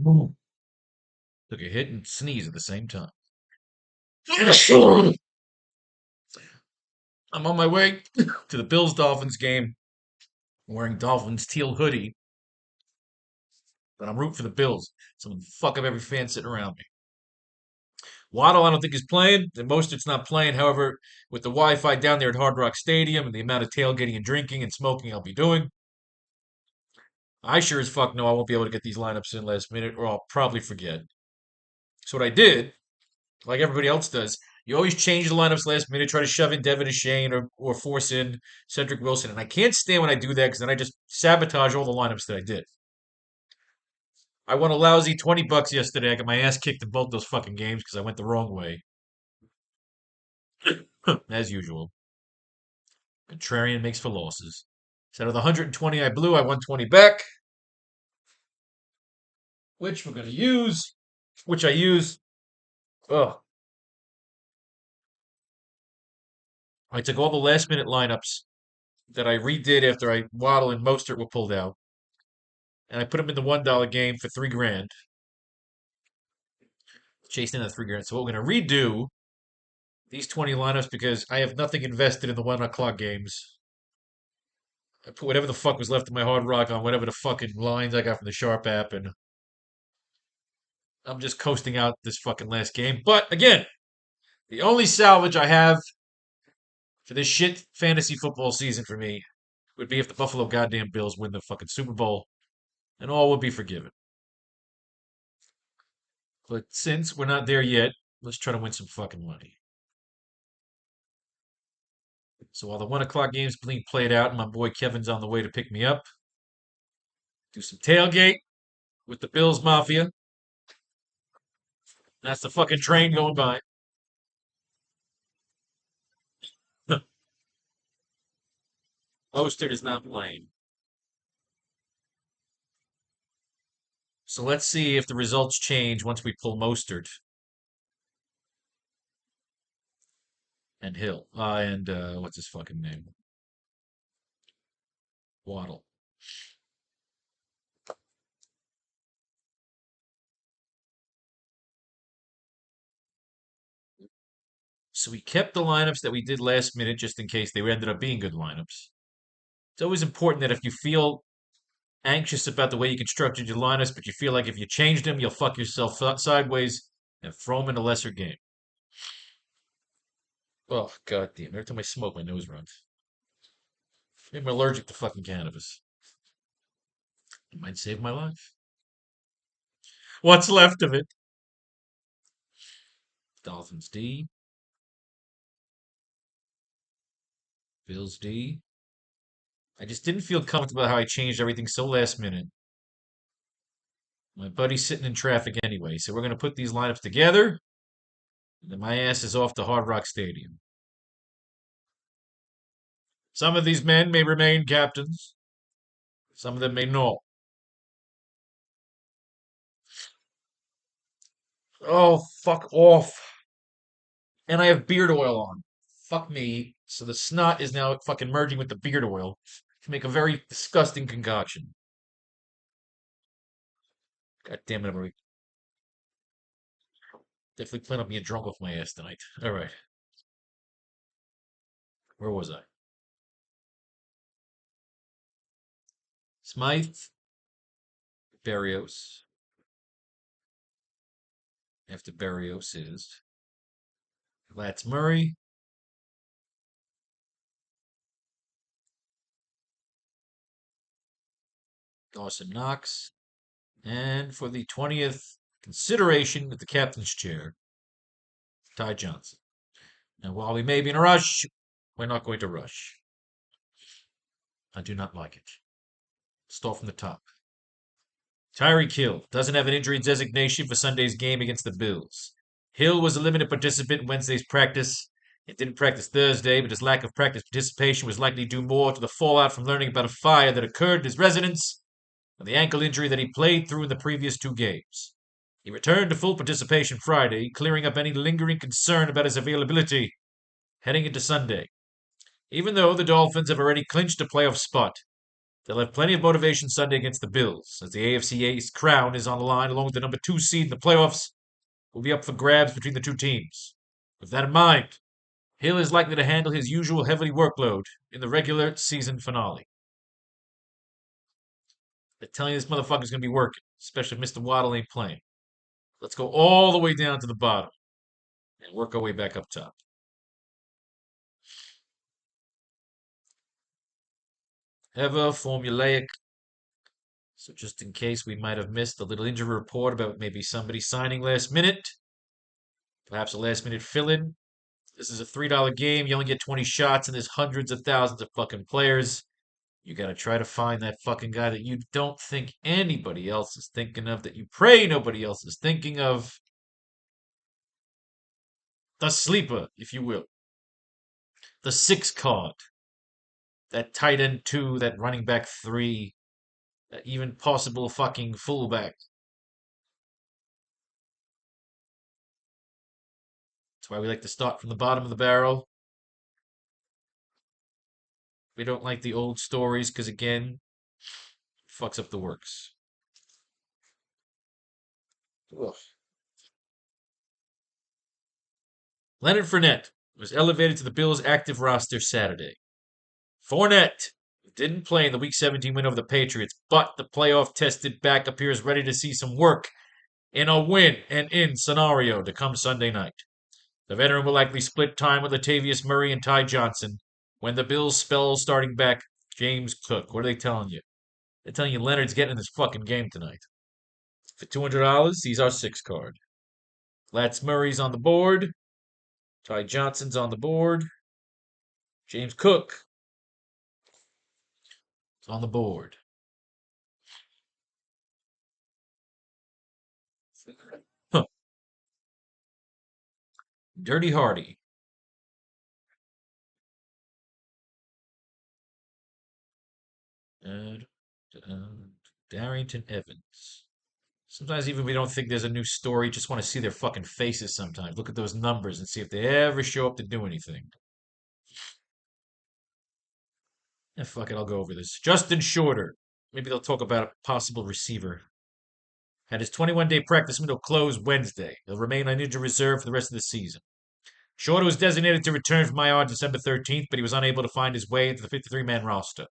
Took a hit and sneeze at the same time. I'm on my way to the Bills Dolphins game. I'm wearing Dolphins teal hoodie, but I'm rooting for the Bills. So I'm gonna fuck up every fan sitting around me. Waddle, I don't think is playing, and Mostert's not playing. However, with the Wi-Fi down there at Hard Rock Stadium and the amount of tailgating and drinking and smoking I'll be doing, I sure as fuck know I won't be able to get these lineups in last minute, or I'll probably forget. So what I did, like everybody else does, you always change the lineups last minute, try to shove in Devin Shane or force in Cedric Wilson, and I can't stand when I do that because then I just sabotage all the lineups that I did. I won a lousy $20 yesterday. I got my ass kicked in both those fucking games because I went the wrong way, as usual. Contrarian makes for losses. So out of the 120 I blew, I won 20 back, which we're going to use, which I use. Oh, I took all the last minute lineups that I redid after Waddle and Mostert were pulled out, and I put them in the $1 game for 3 grand, chasing that 3 grand. So what we're going to redo these 20 lineups because I have nothing invested in the 1 o'clock games. I put whatever the fuck was left of my hard rock on whatever the fucking lines I got from the Sharp app, and I'm just coasting out this fucking last game. But again, the only salvage I have for this shit fantasy football season for me would be if the Buffalo goddamn Bills win the fucking Super Bowl, and all would be forgiven. But since we're not there yet, let's try to win some fucking money. So while the 1 o'clock game's being played out and my boy Kevin's on the way to pick me up, do some tailgate with the Bills Mafia. That's the fucking train going by. Mostert is not playing. So let's see if the results change once we pull Mostert and Hill. And what's his fucking name? Waddle. So we kept the lineups that we did last minute just in case they ended up being good lineups. It's always important that if you feel anxious about the way you constructed your lineups, but you feel like if you changed them, you'll fuck yourself sideways and throw them in a lesser game. Oh, god damn. Every time I smoke, my nose runs. I'm allergic to fucking cannabis. It might save my life. What's left of it? Dolphins D. Bills D. I just didn't feel comfortable how I changed everything so last minute. My buddy's sitting in traffic anyway, so we're going to put these lineups together, and then my ass is off to Hard Rock Stadium. Some of these men may remain captains. Some of them may not. Oh, fuck off. And I have beard oil on. Fuck me. So the snot is now fucking merging with the beard oil to make a very disgusting concoction. God damn it, I'm definitely plan on being drunk off my ass tonight. All right. Where was I? Smythe, Barrios. After Barrios is Latz Murray, Dawson Knox, and for the 20th consideration at the captain's chair, Ty Johnson. And while we may be in a rush, we're not going to rush. I do not like it. Start from the top. Tyreek Hill doesn't have an injury designation for Sunday's game against the Bills. Hill was a limited participant in Wednesday's practice. He didn't practice Thursday, but his lack of practice participation was likely due more to the fallout from learning about a fire that occurred in his residence than the ankle injury that he played through in the previous 2 games. He returned to full participation Friday, clearing up any lingering concern about his availability heading into Sunday. Even though the Dolphins have already clinched a playoff spot, They'll have plenty of motivation Sunday against the Bills, as the AFC East crown is on the line along with the number 2 seed in the playoffs will be up for grabs between the two teams. With that in mind, Hill is likely to handle his usual heavy workload in the regular season finale. They're telling you this motherfucker's going to be working, especially if Mr. Waddle ain't playing. Let's go all the way down to the bottom and work our way back up top. Ever formulaic. So just in case we might have missed a little injury report about maybe somebody signing last minute, perhaps a last minute fill-in. This is a $3 game. You only get 20 shots, and there's hundreds of thousands of fucking players. You gotta try to find that fucking guy that you don't think anybody else is thinking of, that you pray nobody else is thinking of. The sleeper, if you will. The 6 card. That tight end 2, that running back 3, that even possible fucking fullback. That's why we like to start from the bottom of the barrel. We don't like the old stories because, again, fucks up the works. Ugh. Leonard Fournette was elevated to the Bills' active roster Saturday. Fournette didn't play in the Week 17 win over the Patriots, but the playoff-tested back appears ready to see some work in a win-and-in scenario to come Sunday night. The veteran will likely split time with Latavius Murray and Ty Johnson when the Bills spell starting back James Cook. What are they telling you? They're telling you Leonard's getting in this fucking game tonight. For $200, he's our 6 card. Lats Murray's on the board. Ty Johnson's on the board. James Cook is on the board. Huh. Dirty Hardy. Darrington Evans. Sometimes even we don't think there's a new story, just want to see their fucking faces sometimes. Look at those numbers and see if they ever show up to do anything. Fuck it, I'll go over this. Justin Shorter. Maybe they'll talk about a possible receiver. Had his 21-day practice window close Wednesday. He'll remain on injured reserve for the rest of the season. Shorter was designated to return from IR December 13th, but he was unable to find his way into the 53-man roster.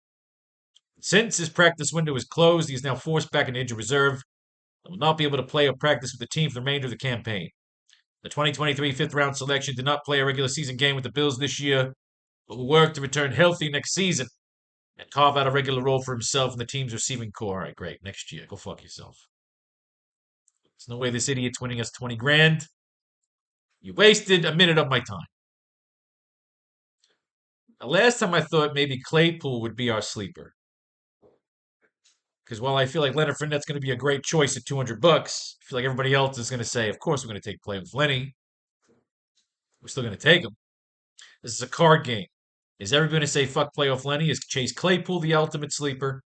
Since his practice window is closed, he is now forced back into injured reserve and will not be able to play or practice with the team for the remainder of the campaign. The 2023 fifth-round selection did not play a regular season game with the Bills this year, but will work to return healthy next season and carve out a regular role for himself in the team's receiving core. All right, great. Next year. Go fuck yourself. There's no way this idiot's winning us 20 grand. You wasted a minute of my time. Now, last time I thought maybe Claypool would be our sleeper. Because while I feel like Leonard Fournette's going to be a great choice at $200, I feel like everybody else is going to say, of course we're going to take Playoff Lenny. We're still going to take him. This is a card game. Is everybody going to say fuck Playoff Lenny? Is Chase Claypool the ultimate sleeper?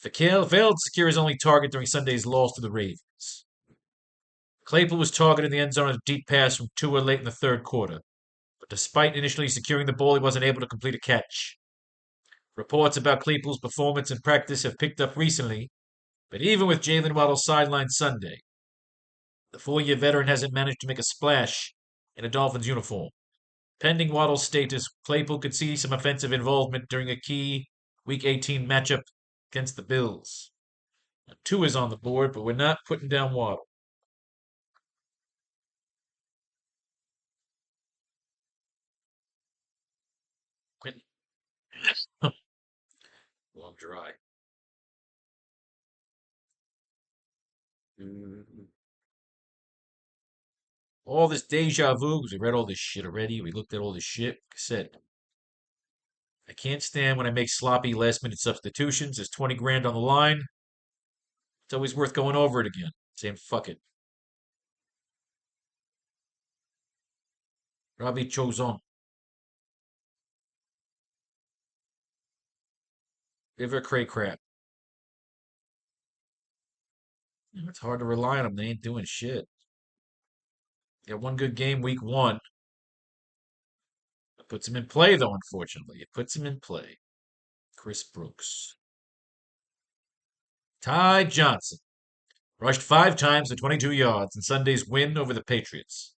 Failed to secure his only target during Sunday's loss to the Ravens. Claypool was targeted in the end zone on a deep pass from Tua late in the third quarter. But despite initially securing the ball, he wasn't able to complete a catch. Reports about Claypool's performance in practice have picked up recently, but even with Jalen Waddle sidelined Sunday, the 4-year veteran hasn't managed to make a splash in a Dolphins uniform. Pending Waddle's status, Claypool could see some offensive involvement during a key Week 18 matchup against the Bills. Now, 2 is on the board, but we're not putting down Waddle. Well, I'm dry. All this deja vu, because we read all this shit already. We looked at all this shit. Like I said, I can't stand when I make sloppy last minute substitutions. There's 20 grand on the line. It's always worth going over it again. Saying fuck it. Ravi Chozon. River Cray Crap. It's hard to rely on them. They ain't doing shit. Got one good game week 1. It puts him in play, though, unfortunately. It puts him in play. Chris Brooks. Ty Johnson rushed 5 times for 22 yards in Sunday's win over the Patriots.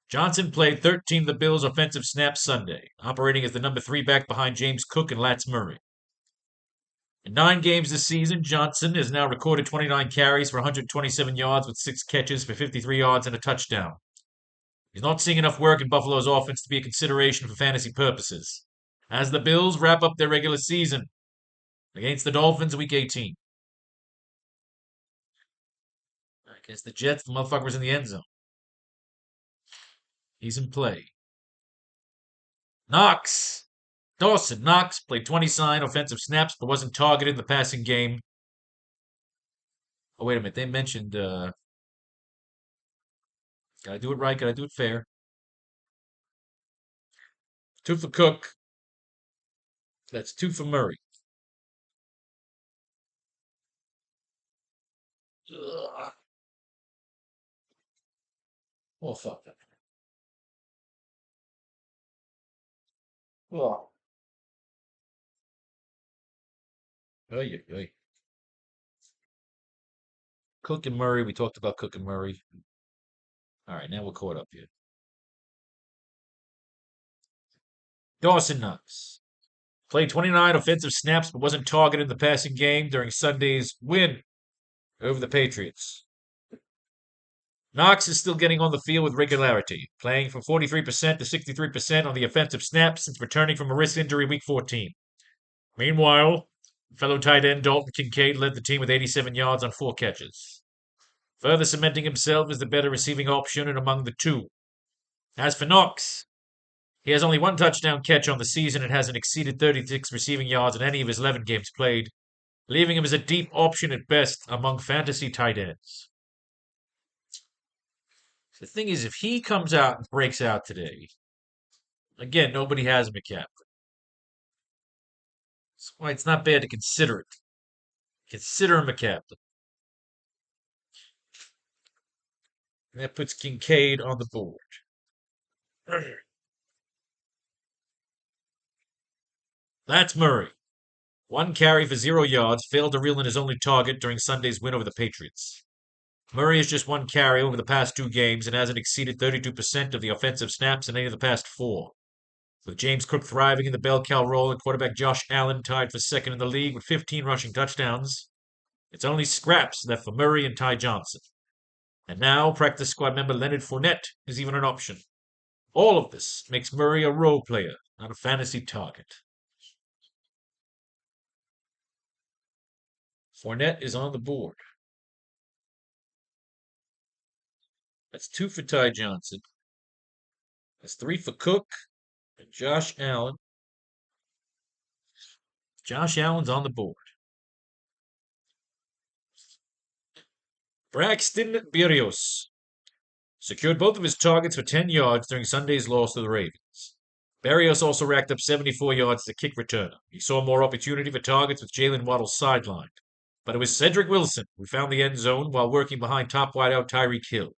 Johnson played 13 of the Bills' offensive snaps Sunday, operating as the number 3 back behind James Cook and Latz Murray. In 9 games this season, Johnson has now recorded 29 carries for 127 yards with 6 catches for 53 yards and a touchdown. He's not seeing enough work in Buffalo's offense to be a consideration for fantasy purposes, as the Bills wrap up their regular season against the Dolphins Week 18. Against the Jets, the motherfucker was in the end zone. He's in play. Knox. Dawson Knox played 29 offensive snaps but wasn't targeted in the passing game. Oh, wait a minute. They mentioned, gotta do it right, gotta do it fair. 2 for Cook. That's 2 for Murray. Ugh. Oh, fuck that. Oh. Oy, oy. Cook and Murray. We talked about Cook and Murray. All right, now we're caught up here. Dawson Knox played 29 offensive snaps but wasn't targeted in the passing game during Sunday's win over the Patriots. Knox is still getting on the field with regularity, playing from 43% to 63% on the offensive snaps since returning from a wrist injury week 14. Meanwhile, fellow tight end Dalton Kincaid led the team with 87 yards on 4 catches, further cementing himself as the better receiving option and among the two. As for Knox, he has only 1 touchdown catch on the season and hasn't exceeded 36 receiving yards in any of his 11 games played, leaving him as a deep option at best among fantasy tight ends. The thing is, if he comes out and breaks out today, again, nobody has him at captain. That's why it's not bad to consider it. Consider him a captain. And that puts Kincaid on the board. That's Murray. 1 carry for 0 yards, failed to reel in his only target during Sunday's win over the Patriots. Murray has just 1 carry over the past 2 games and hasn't exceeded 32% of the offensive snaps in any of the past 4. With James Cook thriving in the bell cow role and quarterback Josh Allen tied for second in the league with 15 rushing touchdowns, it's only scraps left for Murray and Ty Johnson. And now practice squad member Leonard Fournette is even an option. All of this makes Murray a role player, not a fantasy target. Fournette is on the board. That's 2 for Ty Johnson. That's 3 for Cook and Josh Allen. Josh Allen's on the board. Braxton Berrios secured both of his targets for 10 yards during Sunday's loss to the Ravens. Berrios also racked up 74 yards as a kick returner. He saw more opportunity for targets with Jalen Waddle sidelined. But it was Cedric Wilson who found the end zone while working behind top wideout Tyreek Hill.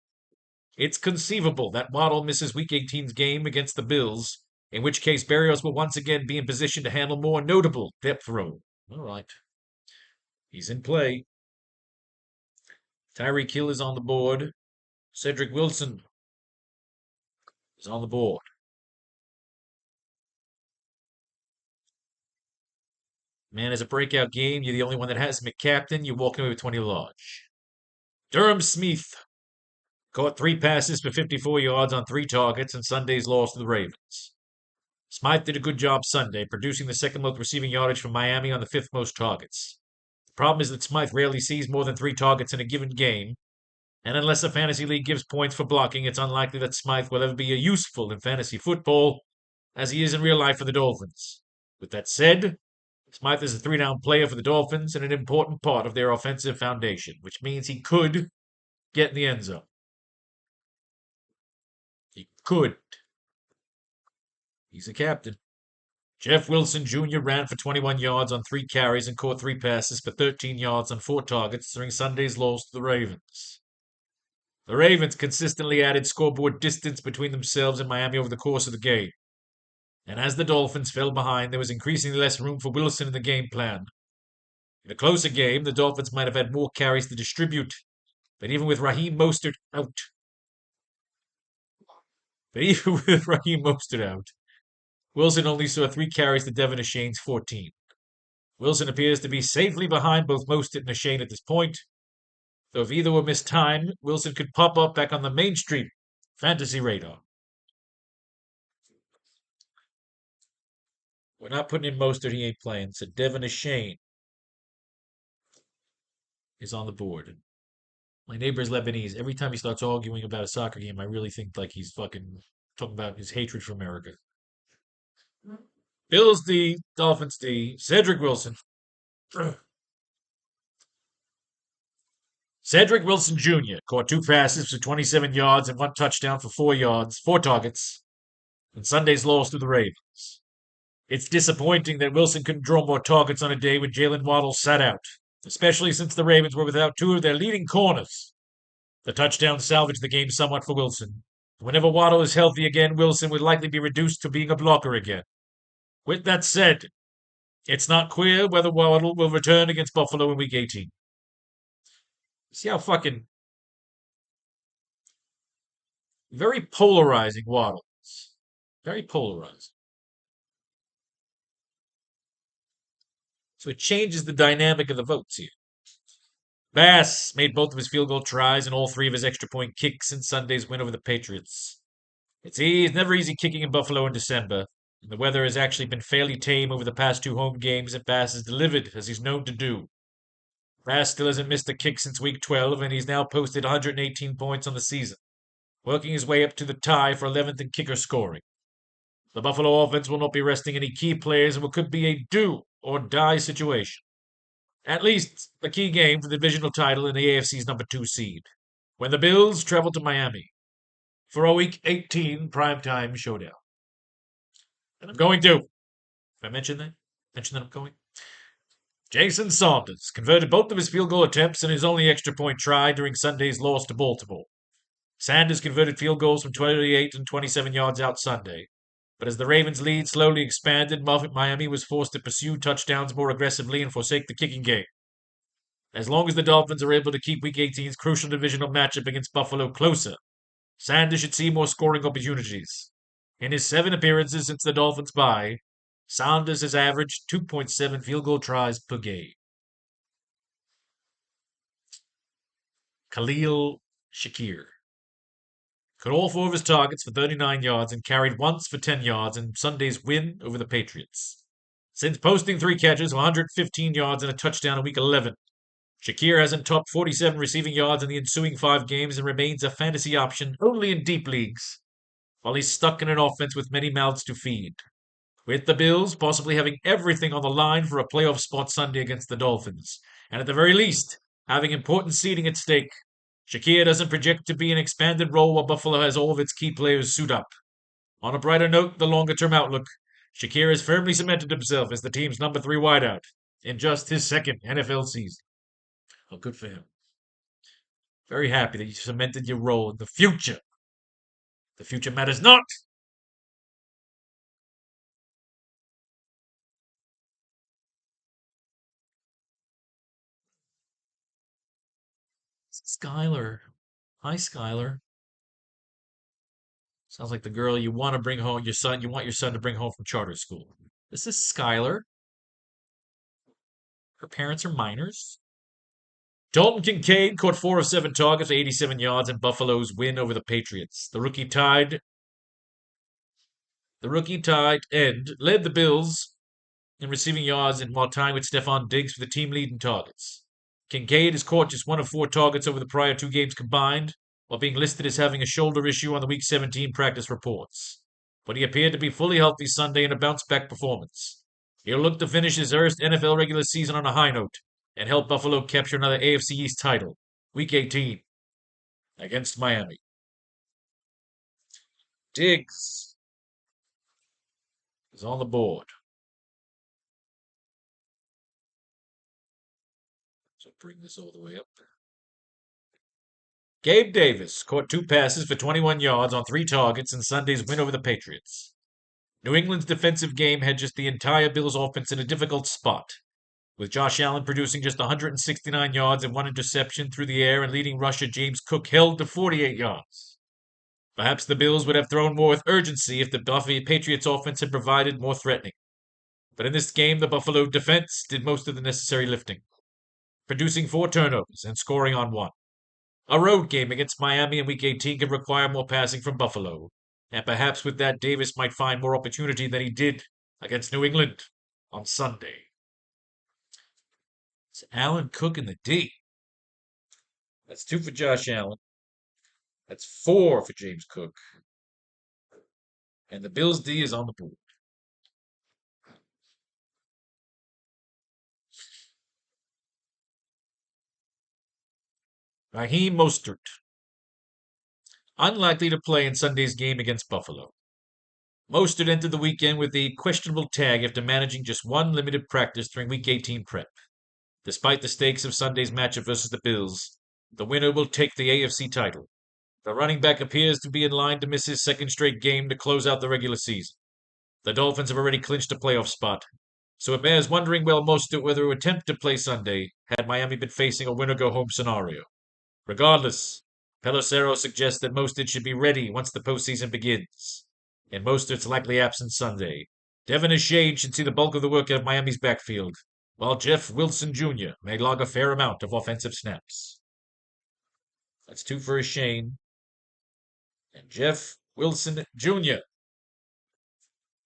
It's conceivable that Waddle misses Week 18's game against the Bills, in which case Berrios will once again be in position to handle more notable depth role. All right. He's in play. Tyreek Hill is on the board. Cedric Wilson is on the board. Man, as a breakout game, you're the only one that has him at captain. You're walking away with 20 large. Durham Smith caught 3 passes for 54 yards on 3 targets in Sunday's loss to the Ravens. Smythe did a good job Sunday, producing the second most receiving yardage from Miami on the 5th most targets. The problem is that Smythe rarely sees more than 3 targets in a given game, and unless a fantasy league gives points for blocking, it's unlikely that Smythe will ever be useful in fantasy football, as he is in real life for the Dolphins. With that said, Smythe is a 3-down player for the Dolphins and an important part of their offensive foundation, which means he could get in the end zone. He could. He's a captain. Jeff Wilson Jr. ran for 21 yards on 3 carries and caught 3 passes for 13 yards on 4 targets during Sunday's loss to the Ravens. The Ravens consistently added scoreboard distance between themselves and Miami over the course of the game. And as the Dolphins fell behind, there was increasingly less room for Wilson in the game plan. In a closer game, the Dolphins might have had more carries to distribute, but even with Raheem Mostert out, Wilson only saw 3 carries to Devin Ashane's 14. Wilson appears to be safely behind both Mostert and Ashane at this point, though if either were mistimed, Wilson could pop up back on the mainstream fantasy radar. We're not putting in Mostert, he ain't playing, so Devin Ashane is on the board. My neighbor is Lebanese. Every time he starts arguing about a soccer game, I really think like he's fucking talking about his hatred for America. Bills D, Dolphins D, Cedric Wilson. Cedric Wilson Jr. caught 2 passes for 27 yards and 1 touchdown for 4 targets, in Sunday's loss to the Ravens. It's disappointing that Wilson couldn't draw more targets on a day when Jalen Waddle sat out, especially since the Ravens were without 2 of their leading corners. The touchdown salvaged the game somewhat for Wilson. Whenever Waddle is healthy again, Wilson would likely be reduced to being a blocker again. With that said, it's not clear whether Waddle will return against Buffalo in Week 18. See how fucking very polarizing Waddle is. Very polarizing. So it changes the dynamic of the votes here. Bass made both of his field goal tries and all 3 of his extra point kicks in Sunday's win over the Patriots. It's never easy kicking in Buffalo in December, and the weather has actually been fairly tame over the past 2 home games that Bass has delivered, as he's known to do. Bass still hasn't missed a kick since Week 12, and he's now posted 118 points on the season, working his way up to the tie for 11th in kicker scoring. The Buffalo offense will not be resting any key players, and what could be a do-or-die situation. At least a key game for the divisional title in the AFC's number 2 seed, when the Bills travel to Miami for a Week 18 primetime showdown. And I'm going to. Did I mention that? Mention that I'm going? Jason Saunders converted both of his field goal attempts in his only extra point try during Sunday's loss to Baltimore. Sanders converted field goals from 28 and 27 yards out Sunday. But as the Ravens' lead slowly expanded, Miami was forced to pursue touchdowns more aggressively and forsake the kicking game. As long as the Dolphins are able to keep Week 18's crucial divisional matchup against Buffalo closer, Sanders should see more scoring opportunities. In his 7 appearances since the Dolphins' bye, Sanders has averaged 2.7 field goal tries per game. Khalil Shakir caught all 4 of his targets for 39 yards and carried once for 10 yards in Sunday's win over the Patriots. Since posting 3 catches of 115 yards and a touchdown in Week 11, Shakir hasn't topped 47 receiving yards in the ensuing 5 games and remains a fantasy option only in deep leagues, while he's stuck in an offense with many mouths to feed. With the Bills possibly having everything on the line for a playoff spot Sunday against the Dolphins, and at the very least, having important seeding at stake, Shakir doesn't project to be an expanded role while Buffalo has all of its key players suit up. On a brighter note, the longer-term outlook, Shakir has firmly cemented himself as the team's number 3 wideout in just his 2nd NFL season. Oh, good for him. Very happy that you cemented your role in the future. The future matters not. Skylar. Hi, Skylar. Sounds like the girl you want to bring home, your son, you want your son to bring home from charter school. This is Skylar. Her parents are minors. Dalton Kincaid caught 4 of 7 targets for 87 yards in Buffalo's win over the Patriots. The rookie tight end led the Bills in receiving yards and while tying with Stephon Diggs for the team lead in targets. Kincaid has caught just 1 of 4 targets over the prior 2 games combined, while being listed as having a shoulder issue on the Week 17 practice reports. But he appeared to be fully healthy Sunday in a bounce-back performance. He'll look to finish his first NFL regular season on a high note and help Buffalo capture another AFC East title, Week 18, against Miami. Diggs is on the board. So bring this all the way up. Gabe Davis caught 2 passes for 21 yards on 3 targets in Sunday's win over the Patriots. New England's defensive game had just the entire Bills offense in a difficult spot, with Josh Allen producing just 169 yards and one interception through the air and leading rusher James Cook held to 48 yards. Perhaps the Bills would have thrown more with urgency if the Patriots offense had provided more threatening. But in this game, the Buffalo defense did most of the necessary lifting, producing 4 turnovers and scoring on 1. A road game against Miami in Week 18 could require more passing from Buffalo, and perhaps with that, Davis might find more opportunity than he did against New England on Sunday. It's Allen, Cook, and the D. That's 2 for Josh Allen. That's 4 for James Cook. And the Bills D is on the board. Raheem Mostert. Unlikely to play in Sunday's game against Buffalo. Mostert entered the weekend with a questionable tag after managing just 1 limited practice during Week 18 prep. Despite the stakes of Sunday's matchup versus the Bills, the winner will take the AFC title. The running back appears to be in line to miss his second straight game to close out the regular season. The Dolphins have already clinched a playoff spot, so it bears wondering well Mostert whether to attempt to play Sunday had Miami been facing a win-or-go-home scenario. Regardless, Pelissero suggests that Mostert should be ready once the postseason begins. In Mostert's likely absence Sunday, Devin Achane should see the bulk of the work out of Miami's backfield, while Jeff Wilson Jr. may log a fair amount of offensive snaps. That's 2 for Achane. And Jeff Wilson Jr.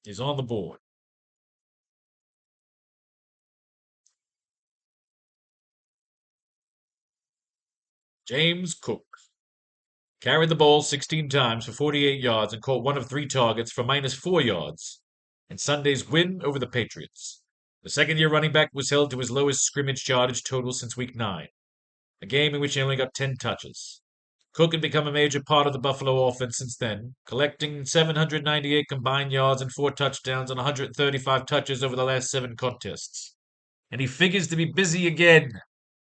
is on the board. James Cook carried the ball 16 times for 48 yards and caught 1 of 3 targets for -4 yards in Sunday's win over the Patriots. The second-year running back was held to his lowest scrimmage yardage total since Week 9, a game in which he only got 10 touches. Cook had become a major part of the Buffalo offense since then, collecting 798 combined yards and 4 touchdowns on 135 touches over the last 7 contests. And he figures to be busy again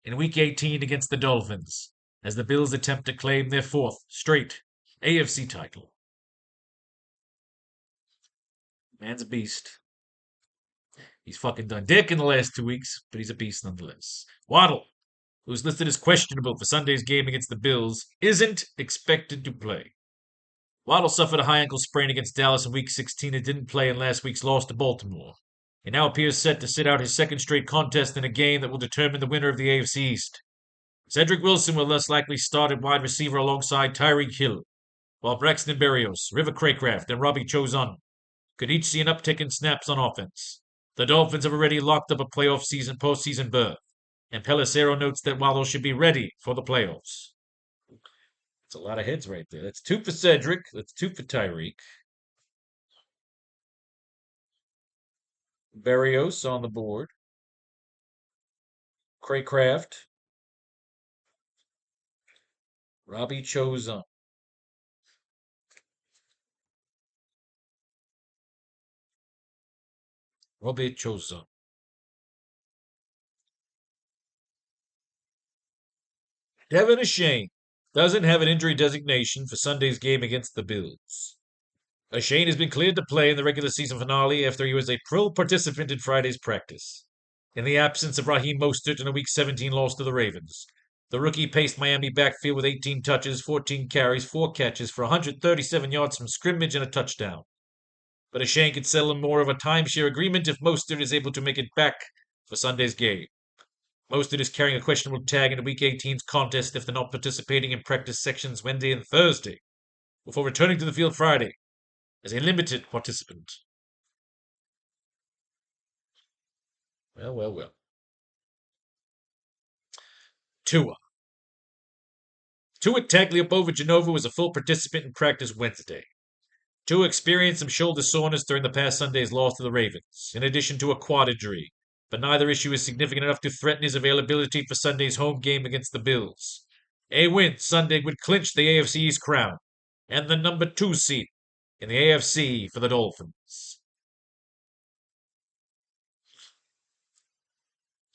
in Week 18 against the Dolphins, as the Bills attempt to claim their 4th straight AFC title. Man's a beast. He's fucking done dick in the last 2 weeks, but he's a beast nonetheless. Waddle, who's listed as questionable for Sunday's game against the Bills, isn't expected to play. Waddle suffered a high ankle sprain against Dallas in Week 16 and didn't play in last week's loss to Baltimore. He now appears set to sit out his second straight contest in a game that will determine the winner of the AFC East. Cedric Wilson will less likely start at wide receiver alongside Tyreek Hill, while Braxton Berrios, River Craycraft, and Robbie Chouzon could each see an uptick in snaps on offense. The Dolphins have already locked up a postseason berth, and Pelissero notes that Waddle should be ready for the playoffs. That's a lot of heads right there. That's 2 for Cedric. That's 2 for Tyreek. Berrios on the board. Craycraft. Robbie Chouzon. Robbie Chouzon. Devin Achane doesn't have an injury designation for Sunday's game against the Bills. Achane has been cleared to play in the regular season finale after he was a full participant in Friday's practice. In the absence of Raheem Mostert in a Week 17 loss to the Ravens, the rookie paced Miami backfield with 18 touches, 14 carries, 4 catches for 137 yards from scrimmage and a touchdown. But Achane could settle in more of a timeshare agreement if Mostert is able to make it back for Sunday's game. Mostert is carrying a questionable tag in Week 18's contest after not participating in practice sections Wednesday and Thursday, before returning to the field Friday as a limited participant. Well. Tua Tagovailoa was a full participant in practice Wednesday. Tua experienced some shoulder soreness during the past Sunday's loss to the Ravens, in addition to a quad injury, but neither issue is significant enough to threaten his availability for Sunday's home game against the Bills. A win Sunday would clinch the AFC East crown and the number 2 seed in the AFC for the Dolphins.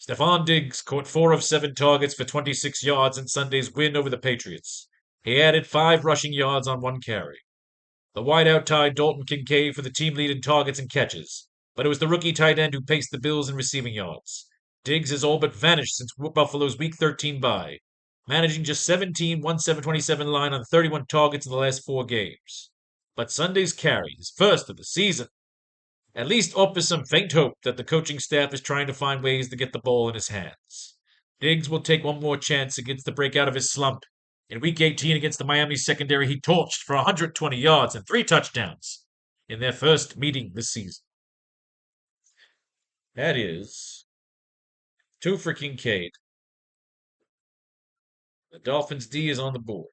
Stephon Diggs caught 4 of 7 targets for 26 yards in Sunday's win over the Patriots. He added 5 rushing yards on 1 carry. The wideout tied Dalton Kincaid for the team lead in targets and catches, but it was the rookie tight end who paced the Bills in receiving yards. Diggs has all but vanished since Buffalo's Week 13 bye, managing just 17-1-7-27 line on 31 targets in the last 4 games. But Sunday's carry, his first of the season, at least offers some faint hope that the coaching staff is trying to find ways to get the ball in his hands. Diggs will take one more chance against the break out of his slump. In Week 18 against the Miami secondary, he torched for 120 yards and 3 touchdowns in their first meeting this season. That is 2 for Kincaid. The Dolphins D is on the board.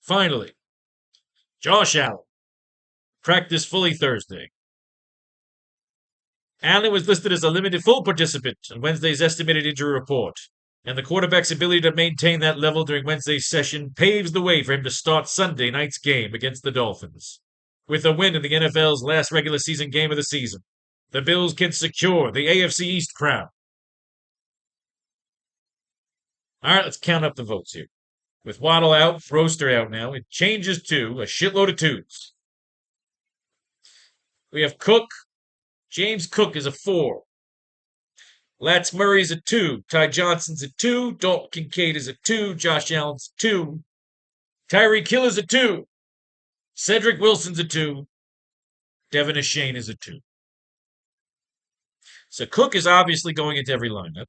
Finally, Josh Allen. Practiced fully Thursday. Allen was listed as a limited full participant in Wednesday's estimated injury report, and the quarterback's ability to maintain that level during Wednesday's session paves the way for him to start Sunday night's game against the Dolphins. With a win in the NFL's last regular season game of the season, the Bills can secure the AFC East crown. All right, let's count up the votes here. With Waddle out, Roaster out now, it changes to a shitload of twos. We have Cook. James Cook is a 4. Lats Murray's a 2. Ty Johnson's a 2. Dalton Kincaid is a 2. Josh Allen's a 2. Tyreek Hill is a 2. Cedric Wilson's a 2. Devin Ashane is a 2. So Cook is obviously going into every lineup.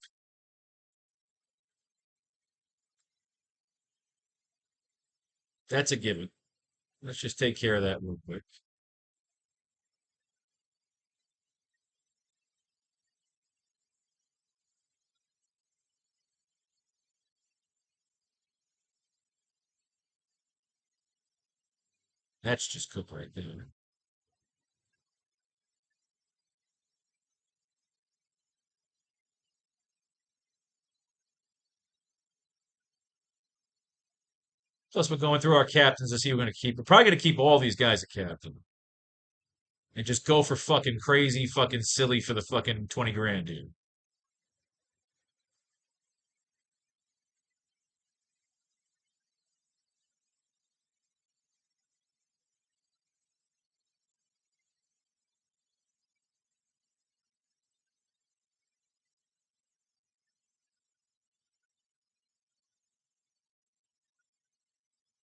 That's a given. Let's just take care of that real quick. That's just Cook right there. Plus, we're going through our captains to see who we're going to keep. We're probably going to keep all these guys a captain and just go for fucking crazy, fucking silly for the fucking 20 grand, dude.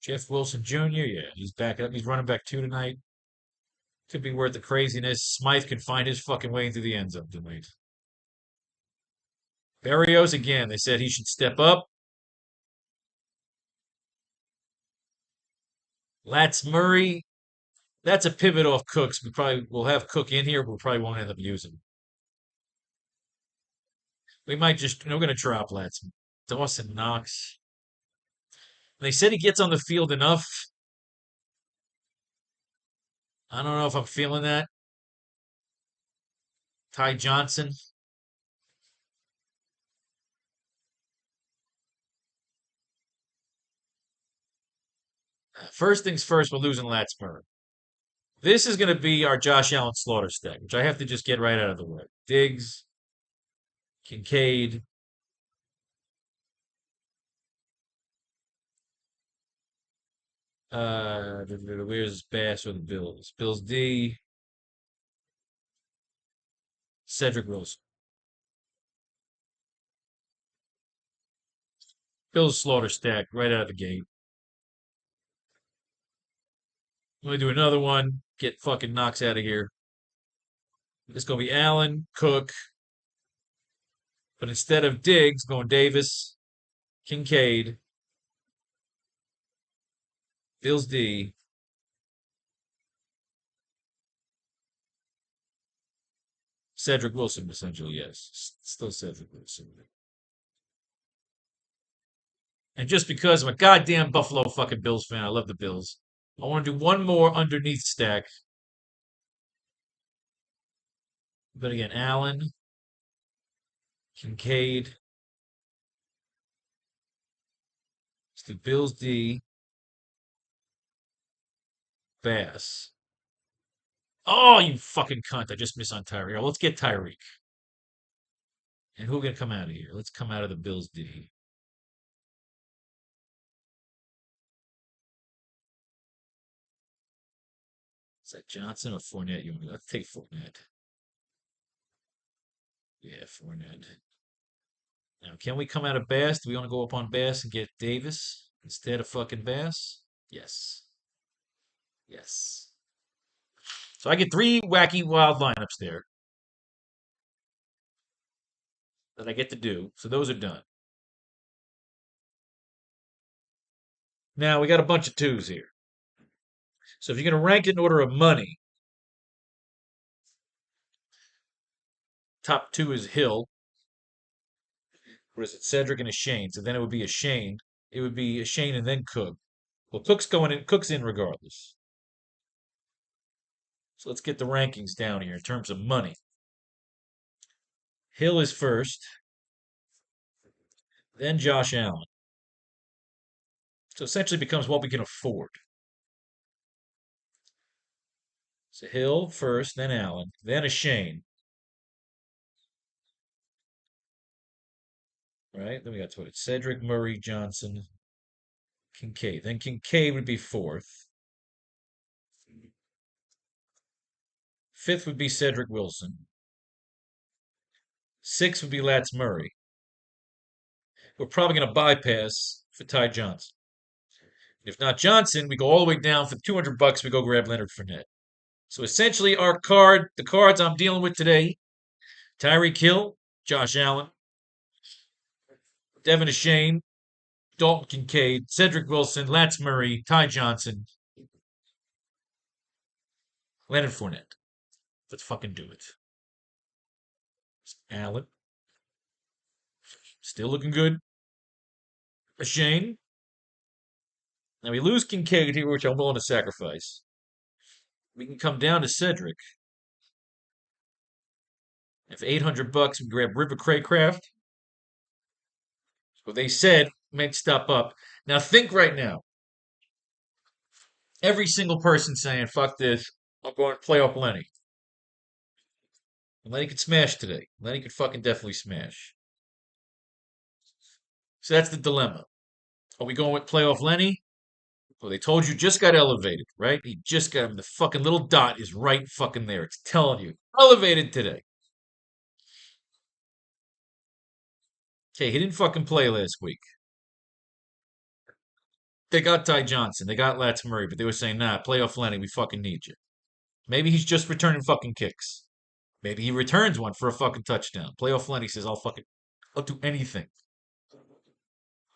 Jeff Wilson Jr., yeah, he's back up. He's running back 2 tonight. Could be worth the craziness. Smythe can find his fucking way into the end zone tonight. Barrios, again, they said he should step up. Lats Murray, that's a pivot off Cooks. We probably will have Cook in here, but we probably won't end up using him. We might just, we're going to drop Lats. Dawson Knox. They said he gets on the field enough. I don't know if I'm feeling that. Ty Johnson. First things first, we're losing Lats Murray. This is going to be our Josh Allen slaughter stack, which I have to just get right out of the way. Diggs, Kincaid, where's Bass or the Bills? Bills D, Cedric Wilson. Bills slaughter stack right out of the gate. Let me do another one. Get fucking Knox out of here. It's going to be Allen, Cook. But instead of Diggs, going Davis, Kincaid, Bills D, Cedric Wilson, essentially, yes. Still Cedric Wilson. And just because I'm a goddamn Buffalo fucking Bills fan, I love the Bills. I want to do one more underneath stack. But again, Allen, Kincaid. Let's do Bills D, Bass. Oh, you fucking cunt. I just missed on Tyreek. Let's get Tyreek. And who are going to come out of here? Let's come out of the Bills D. Is that Johnson or Fournette? Let's take Fournette. Yeah, Fournette. Now, can we come out of Bass? Do we want to go up on Bass and get Davis instead of fucking Bass? Yes. Yes. So I get three wacky wild lineups there that I get to do. So those are done. Now we got a bunch of twos here. So if you're going to rank it in order of money, top two is Hill. What is it? Cedric and a Shane. So then it would be a Shane. It would be a Shane and then Cook. Well, Cook's going in. Cook's in regardless. So let's get the rankings down here in terms of money. Hill is first, then Josh Allen. So essentially becomes what we can afford. So Hill first, then Allen, then a Shane. Right? Then we got to it. Cedric, Murray, Johnson, Kincaid. Then Kincaid would be fourth. Fifth would be Cedric Wilson. Sixth would be Lats Murray. We're probably going to bypass for Ty Johnson. If not Johnson, we go all the way down for $200. We go grab Leonard Fournette. So essentially, the cards I'm dealing with today: Tyreek Hill, Josh Allen, Devin Ashane, Dalton Kincaid, Cedric Wilson, Lance Murray, Ty Johnson, Leonard Fournette. Let's fucking do it. Allen, still looking good. Ashane. Now we lose Kincaid here, which I'm willing to sacrifice. We can come down to Cedric. And for $800, we grab River Craycraft. So they said, make step up. Now think right now. Every single person saying, fuck this, I'm going to playoff Lenny. And Lenny could smash today. Lenny could fucking definitely smash. So that's the dilemma. Are we going with playoff Lenny? Well, they told you just got elevated, right? He just got him. The fucking little dot is right fucking there. It's telling you. Elevated today. Okay, he didn't fucking play last week. They got Ty Johnson. They got Lats Murray, but they were saying, nah, playoff Lenny, we fucking need you. Maybe he's just returning fucking kicks. Maybe he returns one for a fucking touchdown. Playoff Lenny says, I'll do anything.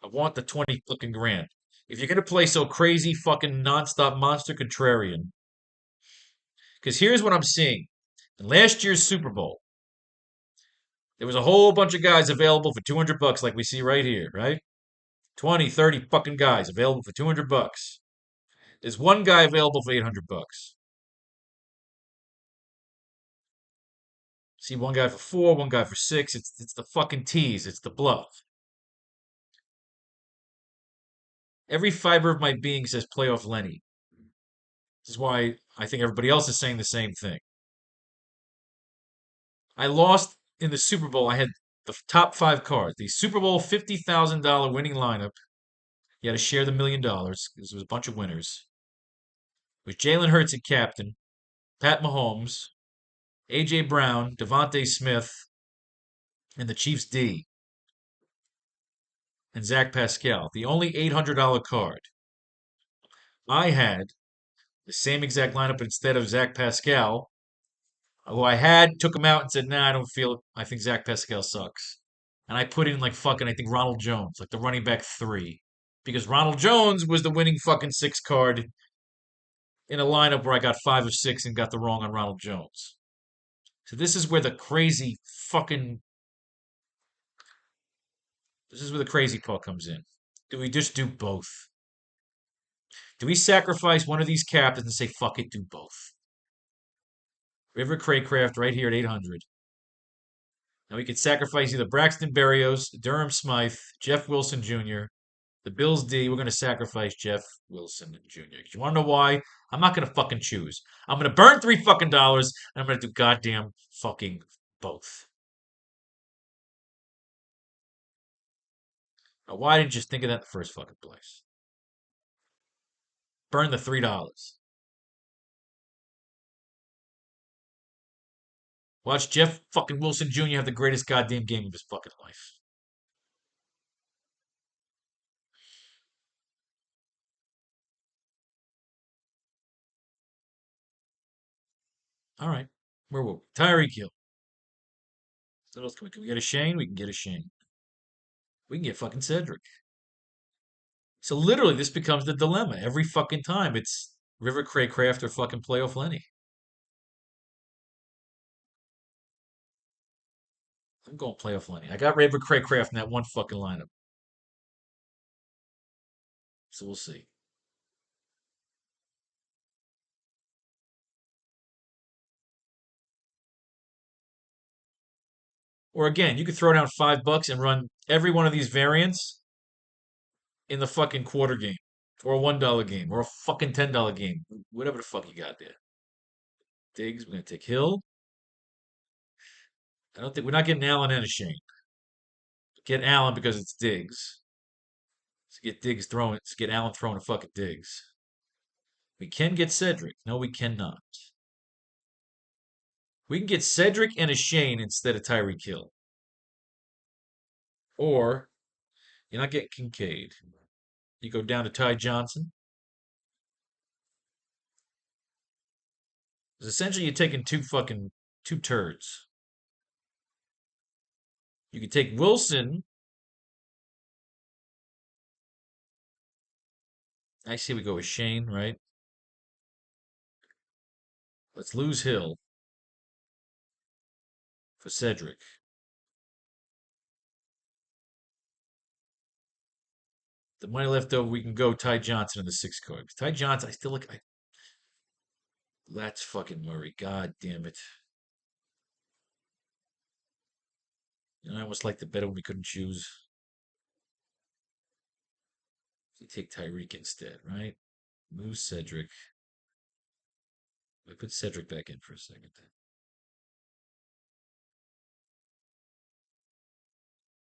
I want the 20 fucking grand. If you're going to play so crazy fucking nonstop monster contrarian, because here's what I'm seeing. In last year's Super Bowl, there was a whole bunch of guys available for $200 like we see right here, right? 20, 30 fucking guys available for $200. There's one guy available for $800. See one guy for 4, one guy for 6. It's the fucking tease. It's the bluff. Every fiber of my being says playoff Lenny. This is why I think everybody else is saying the same thing. I lost in the Super Bowl. I had the top 5 cards. The Super Bowl $50,000 winning lineup. You had to share the $1,000,000 because there was a bunch of winners. It was Jalen Hurts at captain, Pat Mahomes, A.J. Brown, Devontae Smith, and the Chiefs D, and Zach Pascal. The only $800 card. I had the same exact lineup instead of Zach Pascal, who I had, took him out and said, nah, I don't feel it. I think Zach Pascal sucks. And I put in like fucking, I think Ronald Jones, like the running back 3. Because Ronald Jones was the winning fucking 6 card in a lineup where I got 5 of 6 and got the wrong on Ronald Jones. So this is where the crazy fucking this is where the crazy part comes in. Do we just do both? Do we sacrifice one of these captains and say fuck it, do both? River Craycraft right here at 800. Now we could sacrifice either Braxton Berrios, Durham Smythe, Jeff Wilson Jr., the Bills D. We're going to sacrifice Jeff Wilson Jr. You want to know why? I'm not going to fucking choose. I'm going to burn $3 fucking and I'm going to do goddamn fucking both. Why didn't you just think of that in the first fucking place? Burn the $3. Watch Jeff fucking Wilson Jr. have the greatest goddamn game of his fucking life. All right. Where were we? Tyreek Hill. What else can we get a Shane? We can get a Shane. We can get fucking Cedric. So literally, this becomes the dilemma every fucking time. It's River Craycraft or fucking Playoff Lenny. I'm going Playoff Lenny. I got River Craycraft in that one fucking lineup. So we'll see. Or again, you could throw down $5 and run every one of these variants in the fucking quarter game. Or a $1 game. Or a fucking $10 game. Whatever the fuck you got there. Diggs, we're gonna take Hill. I don't think we're not getting Allen and a Shane. Get Allen because it's Diggs. Let's get Diggs throwing. Let's get Allen throwing a fucking Diggs. We can get Cedric. No, we cannot. We can get Cedric and a Shane instead of Tyreek Hill. Or you're not getting Kincaid. You go down to Ty Johnson. Because essentially you're taking two turds. You could take Wilson. I see we go with Shane, right? Let's lose Hill for Cedric. The money left over, we can go Ty Johnson in the sixth card. Ty Johnson, I still look. That's fucking Murray. God damn it. I almost like the better when we couldn't choose. You take Tyreek instead, right? Move Cedric. I put Cedric back in for a second.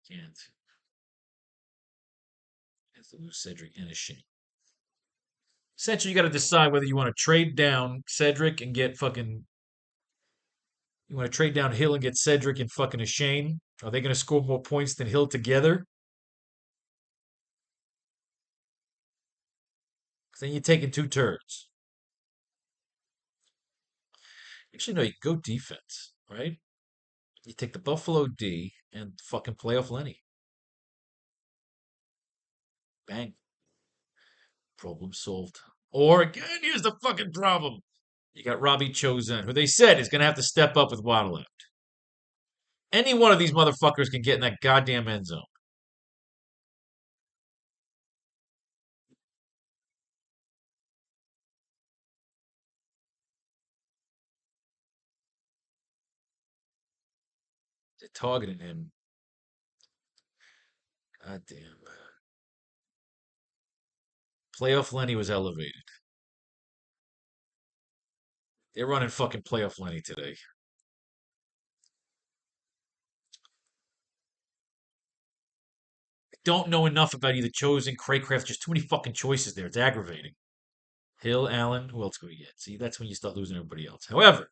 Can't. Have to lose Cedric and a Shane. Essentially, you got to decide whether you want to trade down Cedric and get fucking. You want to trade down Hill and get Cedric and fucking a Shane? Are they going to score more points than Hill together? Then you're taking two turds. Actually, no, you go defense, right? You take the Buffalo D and fucking playoff Lenny. Bang. Problem solved. Or again, here's the fucking problem. You got Robbie Chosen, who they said is going to have to step up with Waddle out. Any one of these motherfuckers can get in that goddamn end zone. They're targeting him. God damn. Playoff Lenny was elevated. They're running fucking playoff Lenny today. Don't know enough about either Chosen, Craycraft. Just too many fucking choices there. It's aggravating. Hill, Allen, who else can we get? See, that's when you start losing everybody else. However,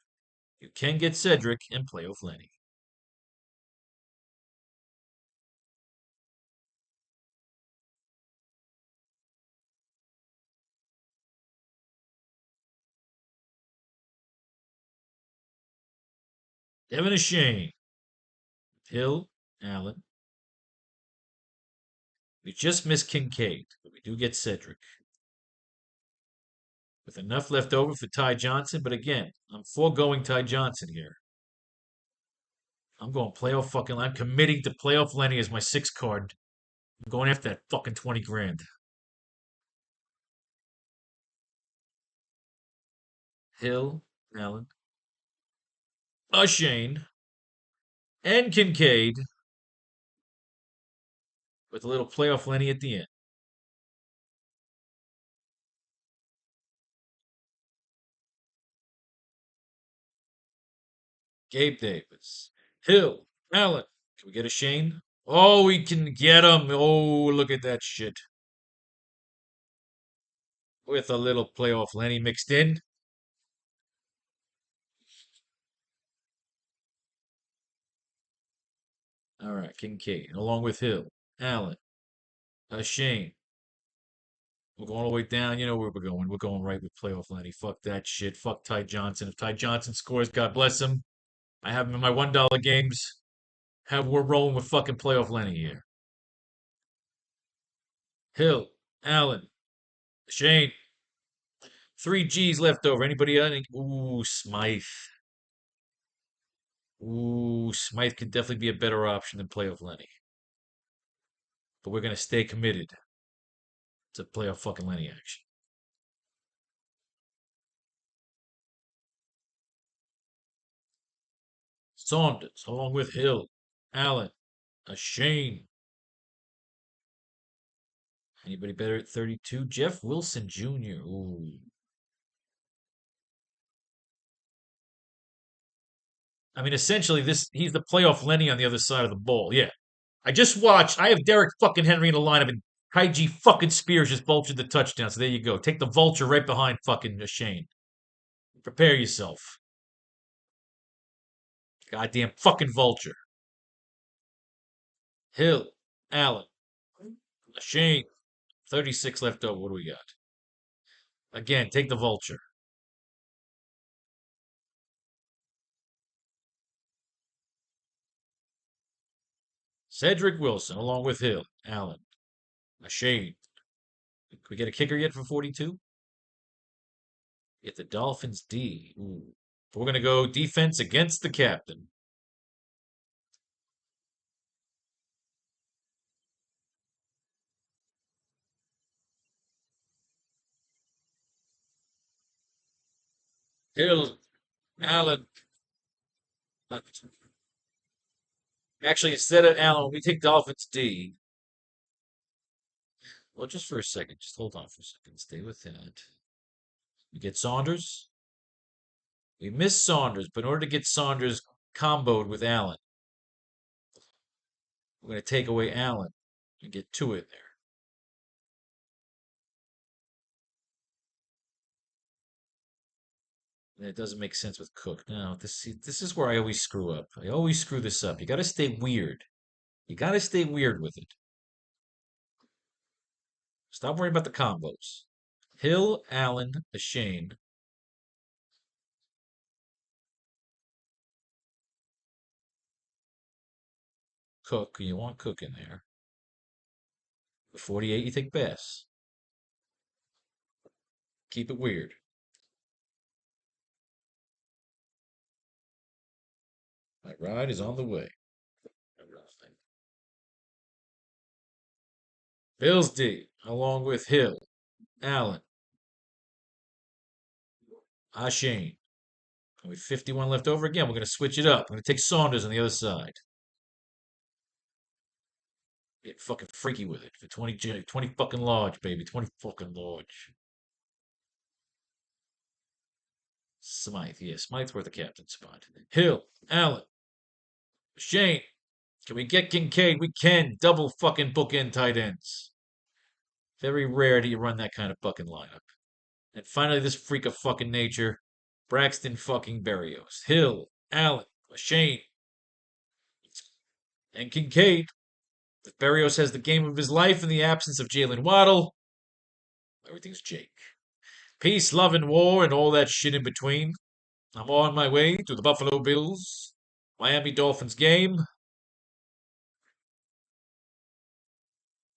you can get Cedric and playoff Lenny. Devin a Shane. Hill, Allen. We just missed Kincaid, but we do get Cedric. With enough left over for Ty Johnson, but again, I'm foregoing Ty Johnson here. I'm going playoff fucking. I'm committing to playoff Lenny as my sixth card. I'm going after that fucking 20 grand. Hill, Allen, Shane, and Kincaid with a little playoff Lenny at the end. Gabe Davis, Hill, Allen. Can we get a Shane? Oh, we can get him. Oh, look at that shit. With a little playoff Lenny mixed in. All right, Kincaid, along with Hill, Allen, Shane. We're going all the way down. You know where we're going. We're going right with playoff Lenny. Fuck that shit. Fuck Ty Johnson. If Ty Johnson scores, God bless him. I have him in my $1 games. We're rolling with fucking playoff Lenny here. Hill, Allen, Shane. Three G's left over. Anybody? Ooh, Smythe. Ooh, Smythe could definitely be a better option than playoff Lenny. But we're gonna stay committed to playoff fucking Lenny action. Saunders, along with Hill, Allen, Shane. Anybody better at 32? Jeff Wilson Jr. Ooh. I mean, essentially, he's the playoff Lenny on the other side of the ball. Yeah. I just watched. I have Derek fucking Henry in the lineup, and Kaiji fucking Spears just vultured the touchdown. So there you go. Take the vulture right behind fucking Shane. Prepare yourself. Goddamn fucking vulture. Hill, Allen, Shane. 36 left over. What do we got? Again, take the vulture. Cedric Wilson, along with Hill, Allen, Shane. Can we get a kicker yet for 42? Get the Dolphins D. Ooh. We're going to go defense against the captain. Hill, Allen. Actually, instead of Allen, we take Dolphins D. Well, just for a second. Just hold on for a second. Stay with that. We get Saunders. We miss Saunders, but in order to get Saunders comboed with Allen, we're going to take away Allen and get two in there. And it doesn't make sense with Cook. No, this is where I always screw up. I always screw this up. You got to stay weird. You got to stay weird with it. Stop worrying about the combos. Hill, Allen, Shane. Cook. You want Cook in there. The 48, you take Bass. Keep it weird. My ride is on the way. Bills D, along with Hill, Allen, Shane. With 51 left over again, we're going to switch it up. We're going to take Saunders on the other side. Get fucking freaky with it for 20 fucking large, baby. 20 fucking large. Smythe, yeah, Smythe's worth a captain spot. Hill, Allen, Shane. Can we get Kincaid? We can. Double fucking bookend tight ends. Very rare do you run that kind of fucking lineup. And finally, this freak of fucking nature, Braxton fucking Berrios. Hill, Allen, Shane, and Kincaid. If Berrios has the game of his life in the absence of Jalen Waddle, everything's Jake. Peace, love, and war, and all that shit in between. I'm on my way to the Buffalo Bills Miami Dolphins game.